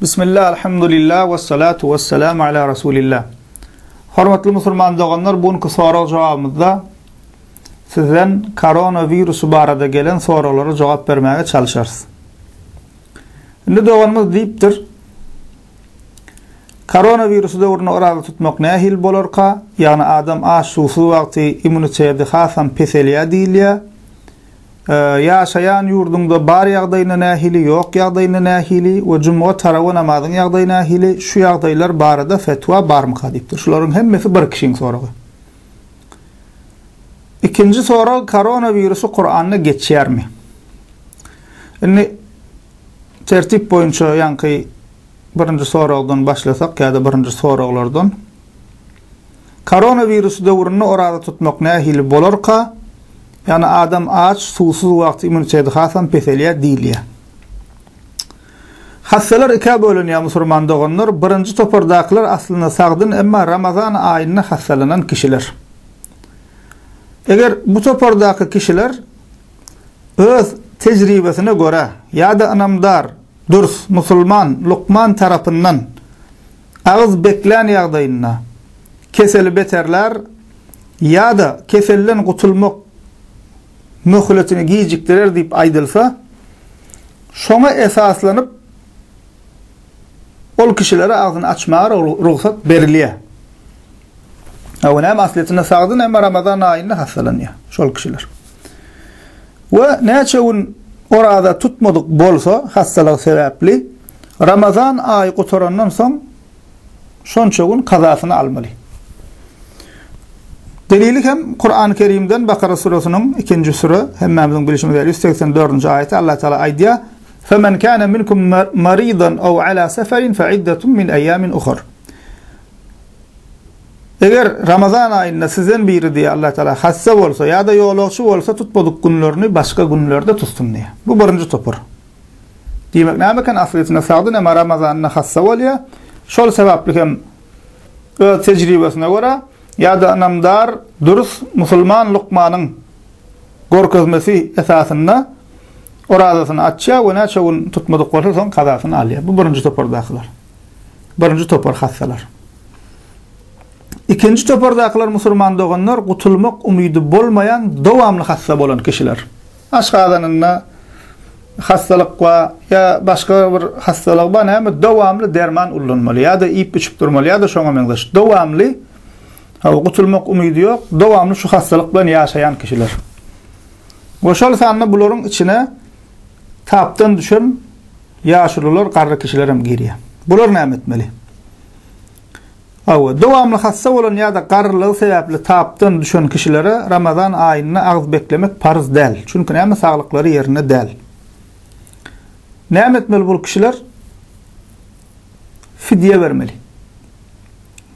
Bismillah, alhamdulillah, ve salatu ve selamu ala Resulillah. Hormatly musulman doganlar, bugünkü sorak jogabymyzda sizden koronavirusu barada gelen soralara jogap bermäge çalışarız. Indi doganymyz diýipdir, koronavirusu döwrüne orada tutmak nähil bolarka, ýagny adam aşsuwsuz wagty immuniteti hasam peselýär diýilýär. Yaşayan yurdunda bar ýagdaýyna nähili, ýok ýagdaýyna nähili we jumuat tarawy namazyň ýagdaýyna nähili şu ýagdaýlar barada fetwa barmy diýipdir. Şolaryň hemmesi bir kişiň soragy. İkinji sorak, koronavirusu Kur'an'a geçýärmi? Indi tertip boýunça ýanky birinji sorakdan başlasak ýa-da birinji soraklardan. Koronavirusu döwrüne orada tutmak nähili bolarka? Yani adam aç, susuz wagty immuniteti hasam peselýär diýilýär. Hassalar iki bölünýär musulman doganlar. Birinji topardaklar aslynda sagdyn, emma Ramazan aýyna hassalanan kişiler. Eger bu topardaky kişiler öz tejribesine göre ýa-da anamdar, dürs musulman Luqman tarapyndan ağız beklen ýagdaýynda keseli beterler ýa-da keselden gutulmak möhletini giyecekler deyip aydılsa, şoňa esaslanyp ol kişilere ağzını açmağa ruhsat berilýär. Näme asletine sagdyn, hem Ramazan aýyna hassalanýar şol kişiler. We näçe orada tutmadyk bolsa, hassalyk sebäpli Ramazan aýy guturandan soň şonça gün kazasyny almaly. Delili hem Kur'an-ı Kerim'den Bakara surasının 2. sure hemmemizin bilişimiz 184. ayeti Allah Teala aýdýar: "Femen kana minkum maridan aw ala seferin fe'iddetun min ayyamin ukhra." Eger Ramazan aýynda sizden biri diye Allah Teala hassa bolsa ýa-da ýolagçy bolsa tutmadyk günlerini başga günlerde tutsun diye. Bu birinji topar. Diýmek näme kan asletine sagdyn, hem Ramazanyna hassa bolýar. Şol sebäpli hem öz tejribesine göre ýa-da anamdar dürüst musulman Luqmanyň gorkezmesi esasynda oradasyny açýar we näçe gün tutmadyk bolsa soň kazasyny alýar. Bu birinji topardaklar. Birinji topar hassalar. İkinji topardaklar musulman doganlar gutulmak umydy bolmayan dowamly hassa bolan kişiler. Aşgadanyna hassalyk we ýa başga bir hassalyk bar, näme dowamly derman ullanmaly ýa-da ip içip durmaly ýa-da şoňa meňzeş. Dowamly gutulmak umydy ýok, dowamly şu hassalyk bilen ýaşaýan kişiler. Goşal sanma bularyň içine tapdan düşen ýaşlylar, garry kişiler hem girýär. Bular näme etmeli? Dowamly hassa bolan ýa-da garrylyk sebäpli tapdan düşen kişilere Ramazan aýyna ağız beklemek farz däl. Çünki näme saglyklary ýerine däl. Näme etmeli bu kişiler? Fidye bermeli.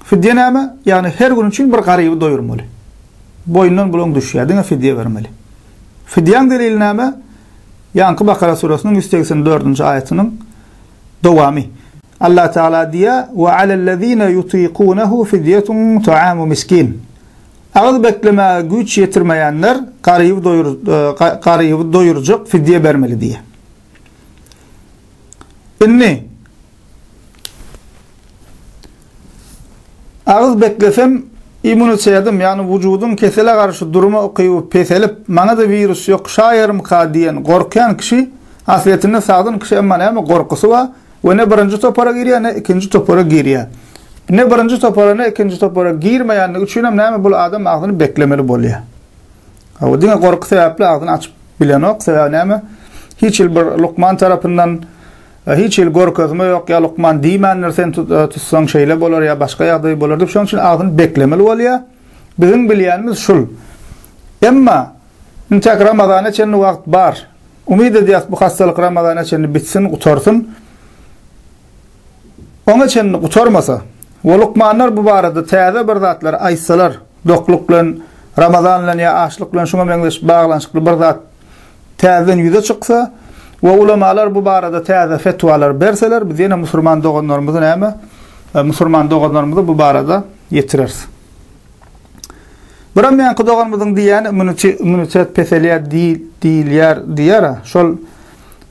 Fidye näme? Yani her gün için bir garyby doyurmaly. Boyundan bulan düşýär, diňe fidye bermeli. Fidyeň delili näme? Ýanky Bakara surasynyň 184. aýatynyň dowamy. Allah Teala diýär: "Ve alellezine yutiqunahu fidyetun ta'amu miskin." Ağız bekleme güç yetirmeyenler garyby doyurjak fidye bermeli diýär. Inni ağız beklesem immunitetim, yani vücudum kesele karşı duruma okuyup peselip mana da virüs yok şaýarym ka diýen gorkan kişi asletine sagdyn kişi, emma näme gorkusy wa we ne birinji topara girýär, ne ikinji topara girýär. Ne birinji topara ne ikinji topara girmeýänligi üçin hem näme bul adam agzyny beklemeli bolýar. O diňe gorky sebäpli agzyny açyp bilenok, sebäbi näme? Hiç bir Luqman tarapyndan hiç gorkezme ýok, ýa Luqman diýmänler sen tutsaň şeýle bolar ýa başga ýagdaý bolar diýip şoň üçin agzyny beklemeli bolýar. Bizim bilýänimiz şul. Emma intek Ramazana çenli wagt bar. Umyt edýäs bu hassalyk Ramazana çenli bitsin, gutarsyn. Oňa çenli gutarmasa, we Luqmanlar bu barada täze bir zatlar aýtsalar, dokluk bilen Ramazan bilen ýa açlyk bilen şoňa meňzeş baglanşykly bir zat täzeden ýüze çyksa, we ulamalar bu barada täze fetwalar berseler, biz ýene musulman doganlarymyzy näme? Musulman doganlarymyzy bu barada ýetireriz. Biram ýanky doganymyzyň diýäni immunitet peselýär diýilýär diýär. Şol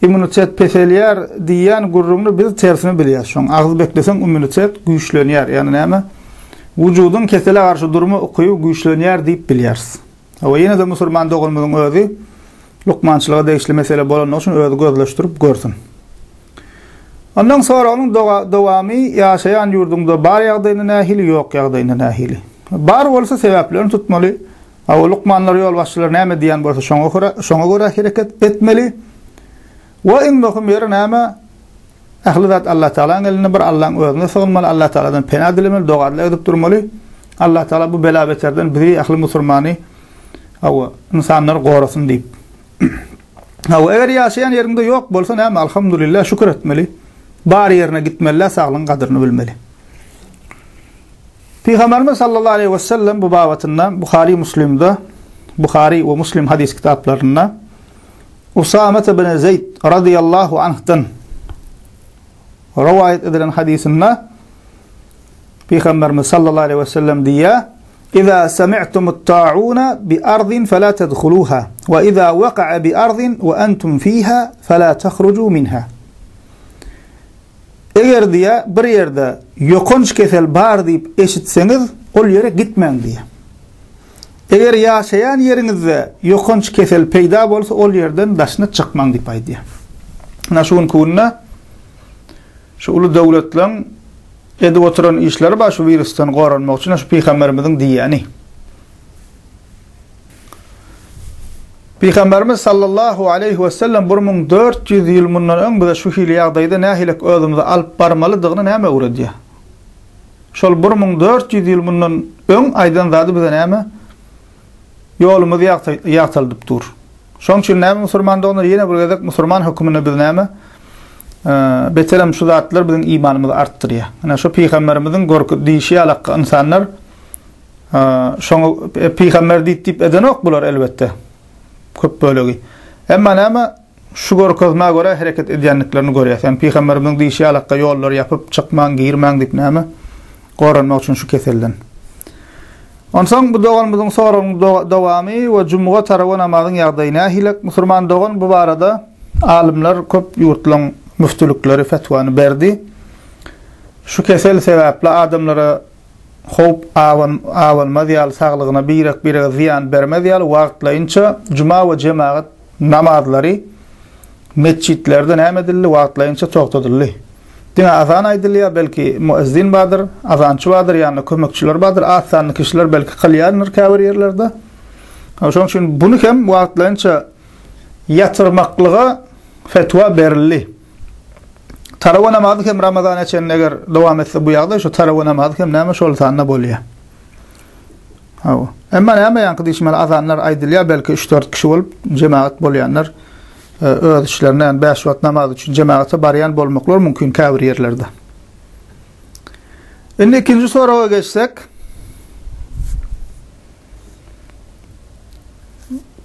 immunitet peselyer diýen gurrumny biz tersini bilýäs. Şoň agyz beklesen immunitet güýçlenýär. Ýani näme? Wujudyň kesele garşy durumy ukyp güýçlenýär diýip bilýäris. Hawa ýene de musulman dogulmagyň özi lukmançylyga degişli mesele bolan üçin özi gözleşdirip görsün. Ondan sonra onun dowamy ýaşaýan ýurdunda bar ýagdaýyna nähili, ýok ýagdaýyna nähili. Bar bolsa sebäplerini tutmaly. Hawa lukmanlar ýol başçylary näme diýen bolsa şoňa görä hereket etmeli. Wa in muhim ýeri näme? Ahli zat Allah Taala'nın eline bir Allah'ın özüne sığınmaly, Allah Taala'dan pena dilemeli, dogalar edip durmaly. Allah Taala bu bela beterden bizi ahli musulmany hawa insanlar gorasyn diýip. Hawa eger ýaşaýan ýerinde ýok bolsa näme? Alhamdulillah şükür etmeli. Bar ýerine gitmeli, saglyň gadryny bilmeli. Peygamberimiz sallallahu aleyhi ve sellem bu babetinde Buhari ve Müslim hadis kitaplarında Usame bin Zeyd radıyallahu anh'tan rivayet edilen hadisinde Peygamberimiz sallallahu aleyhi ve sellem diye İza sami'tumut ta'una bi ardin fela tedhuluha ve iza vaka'a bi ardin ve entum fiha fela tehrucu minha. Eger diye bir yerde yokunç kesel bar diýip eşitseniz ol yere gitmeň diye. Eger ýaşaýan ýeriňizde yokunç kesel peýda bolsa ol yerden daşyna çykmaň diýip aýdy. Ana şuň kunna şu uly döwletleň edip oturan işleri baş şu virusdan goranmak üçin şu Peygamberimiziň diýeni. Peygamberimiz sallallahu aleyhi ve sellem 1400 ýyl mundan öň bize şu hili ýagdaýda nähilek özümizi alyp barmalydygyny näme öwredýär? Şol 1400 ýyl mundan öň aýdan zady bize näme? Ýolumuzy ýagtalyp dur. Şoň üçin näme musulmandygyny ýene bir gezek musulman hukmyny biz näme? Beterem şu zatlar bizim imanymyzy artdyrýar. Ana şu Peygamberimiziň gorky diýişi alaqy insanlar şoň Peygamber diýip eden ok bular elbetde. Köp bölegi. Emma näme şu gorkozma göre hereket edýänliklerini görýär. Yani Peygamberimiziň diýişi alaqy ýollar ýapyp çykmaň, girmäň diýip näme? Goranmak üçin şu keselden. Onsoň bu dogalymyzyň soragyň dowamy we jumuga tarawa namazyň ýagdaýyna hilek musulman dogan bu barada alimler köp ýurtlaryň müftülükleri fetvany berdi. Şu kesel sebäple adamlara hop awan ýaly saglygyna birek ziýan bermez ýaly wagtlaýynça cuma we jemaat namazlary mescitlerde näme edildi wagtlaýynça togtadyldy. Diňe azan aýdylýar, belki muezzin badyr, azançy badyr, ýani kömekçiler badyr, azanly kişiler belki kılýarlar käbir ýerlerde. Şoň üçin buny hem wagtlaýynça ýatyrmaklyga fetwa berildi. Tarawa namazy hem Ramazan eçen eger dowam etse bu ýagdaý şu tarawa namazy hem näme şol sanna bolýar. Hawa. Emma näme ýanky diýişmeli azanlar aýdylýar, belki 3-4 kişi bolup jemaat bolýanlar. Öz işlerine 5 wagt namaz üçin jemaata barýan bolmaklar mümkin käbir ýerlerde. Indi ikinji soraga geçsek,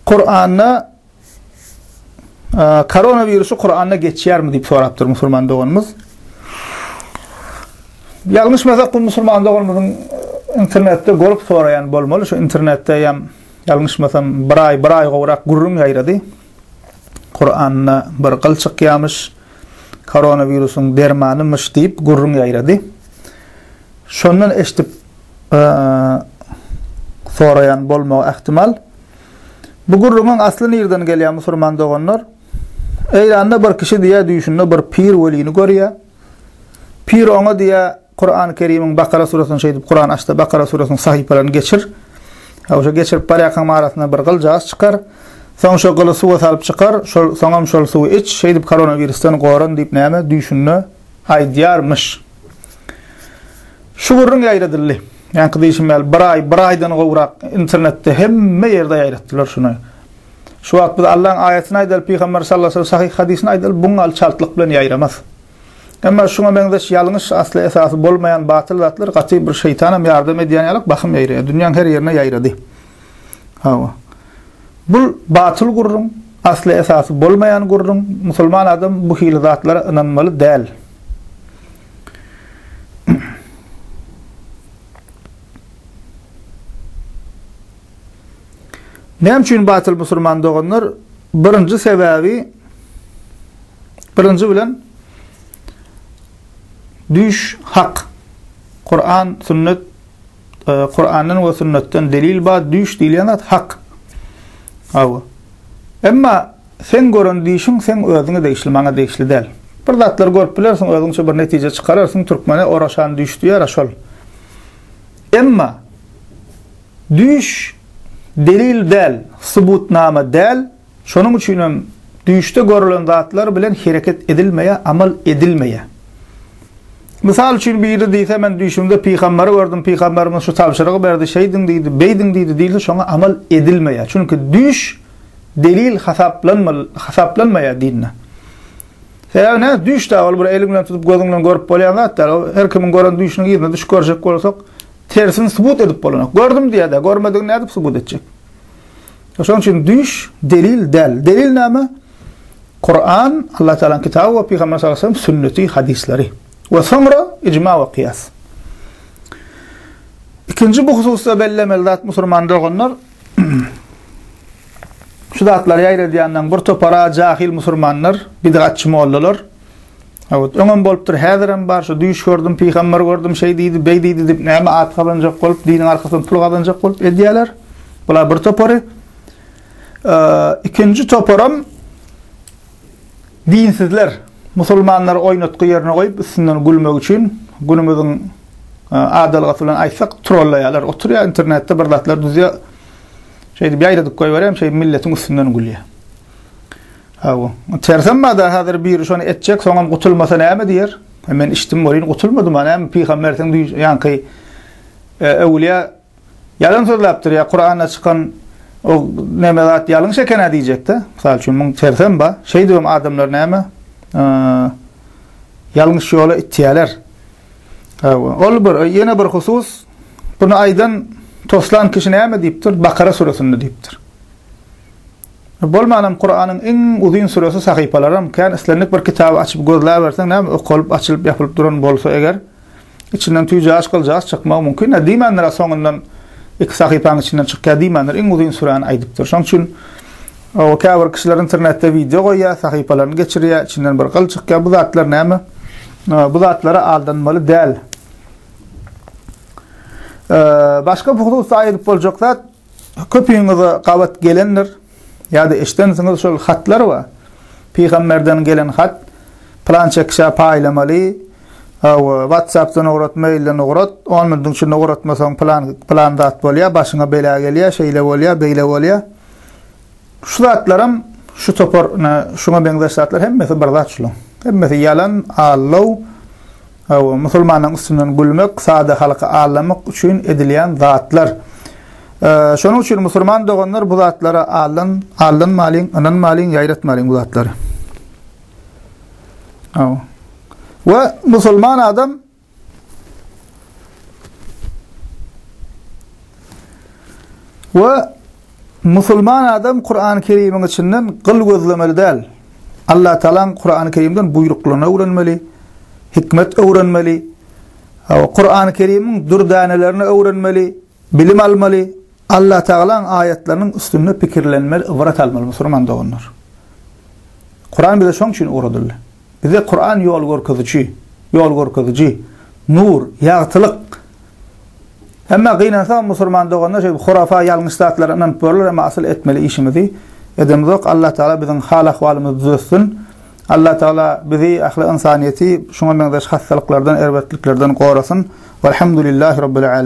Kur'an'a koronavirusu Kur'an'a geçýärmi diýip sorapdyr musulman doganymyz. Ýalňyşmasa bu musulman doganymyzyň internetde görüp soraýan bolmaly. Şu internetde ýam ýalňyşmasam bir ay gowrak gurrun ýaýrady. Kur'an'a bir gylçyk ýamış, koronavirusyň dermanymyş diýip gurrun ýaýrady. Şondan eşitip soraýan bolmagy ihtimal. Bu gurrunun asly nerden gelýär musulman doganlar? Eýlanda bir kişi diýär düşünde bir pir welini görýär. Pir oňa diýär Kur'an-ı Kerim'iň Bakara surasyny şeýdip Kur'an açdy, Bakara surasynyň sahypalaryny geçir. Hawa geçirip barýakan arasyna bir gyljas çykar. Soň şo gyly suwa salyp çykar, soňam şol suwy iç, şeýdip koronavirusdan goran diýip näme düşünne aýdýarmyş. Şu gurrun ýaýradyldy. Yani kıdışımel bir aydan gowrak internette hemme yerde ýaýratdylar şunu. Şu wagt biz Allah'ın ayetina aýdal Peygamber sallallahu aleyhi ve sellem sahih hadisine aýdal buňal çaltlyk bilen ýaýramaz. Emma şuňa meňdeş ýalňyş asly esasy bolmayan batyl zatlar gaty bir şeytanam ýardam edýän ýalyk bakym ýaýrady. Dünýäň her ýerine ýaýrady. Hawa. Bu batyl gurrun, asly esasy bolmayan gurrun, musulman adam bu hili zatlara inanmaly däl. Näme üçin batyl musulman doganlar? Birinji sebäbi Birinci bilen düş hak. Kur'an, sünnet, Kur'an'ın ve sünnetten delil ba düş diýilýän hak. Awa. Emma sen gören dişin sen özüňe değişli, maňa değişli däl. Bir zatlar görüp bilersiň, özüňçe bir netije çykararsyň, türkmene oraşan düşdüýär aşol. Emma düş delil däl, subutnama däl, şonuň üçin hem düşde görülen zatlar bilen hereket edilmeýe, amal edilmeýe. Misal üçin biri diýse men düşümde peýgamberi gördüm, peýgamberimiz şu tabşyrygy berdi, şeýdin diýdi, beýdin diýdi, diýilse şoňa amal edilmeýe. Çünki düş delil hasaplanmaýa dinne. Sebäbi düş da ol bir elim bilen tutup gözüň bilen görüp bolýan zatlar, her kimin gören düşüniň ýerine düş görjek bolsak, tersini subut edip bolanak. Gördüm diýe-de, görmedigini nädip subut etjek? Şoň üçin düş delil däl. Delil näme? Kur'an, Allah Teala'nın kitabı ve Peygamber sallallahu aleyhi ve sellem sünneti, hadisleri. Ve sonra icma ve kıyas. İkinci bu hususta bellemeli zat musulmanlar onlar. Şu zatlar ýaýra diýenden bir topara jahil musulmanlar, bidgatçy mollalar. Evet, öňem bolupdyr, häzirem bar, şu düş gördüm, peýgamber gördüm, şeý diýdi, beý diýdi diýip näme at galanjak bolup, diniň arkasyny pul galanjak bolup edýärler. Bular bir topary. İkinci toparam dinsizler, musulmanlar oýnatgy ýerine goýup üstünden gülmek üçin günümüziň adalgaty bilen aýsak trollaýarlar. Oturýar internetde bir zatlar düzýär. Şeýdi ýaýradyp goýberem, şeý milletiň üstünden gülýär. Hawa. Tersem da hazır bir şonu etjek, soňam gutulmasa näme diýer? Men işdim bolýan gutulmadym, näme peýgamberden ýanky awliya ýalan sözläpdir ýa Kur'an'a çykan o näme zat ýalyn şekene diýjekde. Misal üçin men tersem ba, şeý diýem adamlar näme? Ýalňyş ýola itýärler. Hawa. Ol bir ýene bir husus, bunu aýdan toslan kişi näme diýipdir? Bakara suresinde diýipdir. Bolmanam Kur'an'ın en uzun suresi sahypalaram. Kan islenlik bir kitabı açıp gözläp bersen, näme okulyp açılıp ýapylyp duran bolsa eger, içinden tüýjäş kıljaş çykmak mümkin. Diýmenler soňundan iki sahypanyň içinden çykýar diýmenler en uzun surany aýdypdyr. Şoň üçin o käbir kişiler internetde video goýýar, sahypalaryny geçirýär, içinden bir gyl çykýar. Bu zatlar näme? Bu zatlara aldanmaly däl. Başka bu hususda aýdyp boljak zat, köpüňize gawat gelenler ya da eştensiňiz şol hatlar wa peýgamberden gelen hat plança kişa paýlamaly, WhatsApp'dan orat, mailden orat, 10 minutdan şunu oratmasaň plan dat bolýar, başyňa bela gelýär, şeýle bolýar, beýle bolýar. Şu zatlarym, şu topar, şuna benzer zatlar hemmesi bir zat şulan. Hemmesi yalan, allaw, musulmanyň üstünden gülmek, sada halka ağlamak üçin edilýän zatlar. Şonuň üçin musulman doganlar bu zatlara aldanmalyň, ananmalyň, ýaýratmalyň bu zatlary. Ve musulman adam Kur'an-ı Kerim'in içinden gıl gözlemeli däl. Allah Teala'nın Kur'an-ı Kerim'den buyruklaryny öwrenmeli, hikmet öwrenmeli. Kur'an-ı Kerim'in dürdanelerini öwrenmeli, bilim almaly. Allah Teala'nın ayetlerinin üstünde pikirlenmeli, ıvrat almalı musulman doganlar. Kur'an bize şoň üçin uğradylar. Bize Kur'an yol görkezici, nur, ýagtylyk. Emma gynasa musulman doganlar şeýle hurafa ýalňyş zatlara inanıp bolýar, ama asıl etmeli işimizi edemizok. Allah Teala biziň hal ahwalymyzy düzeltsin. Allah Teala bizi ahli insaniýeti şoňa benzer hassalyklardan, erbetliklerden gorasyn. Velhamdülillahi rabbil alamin.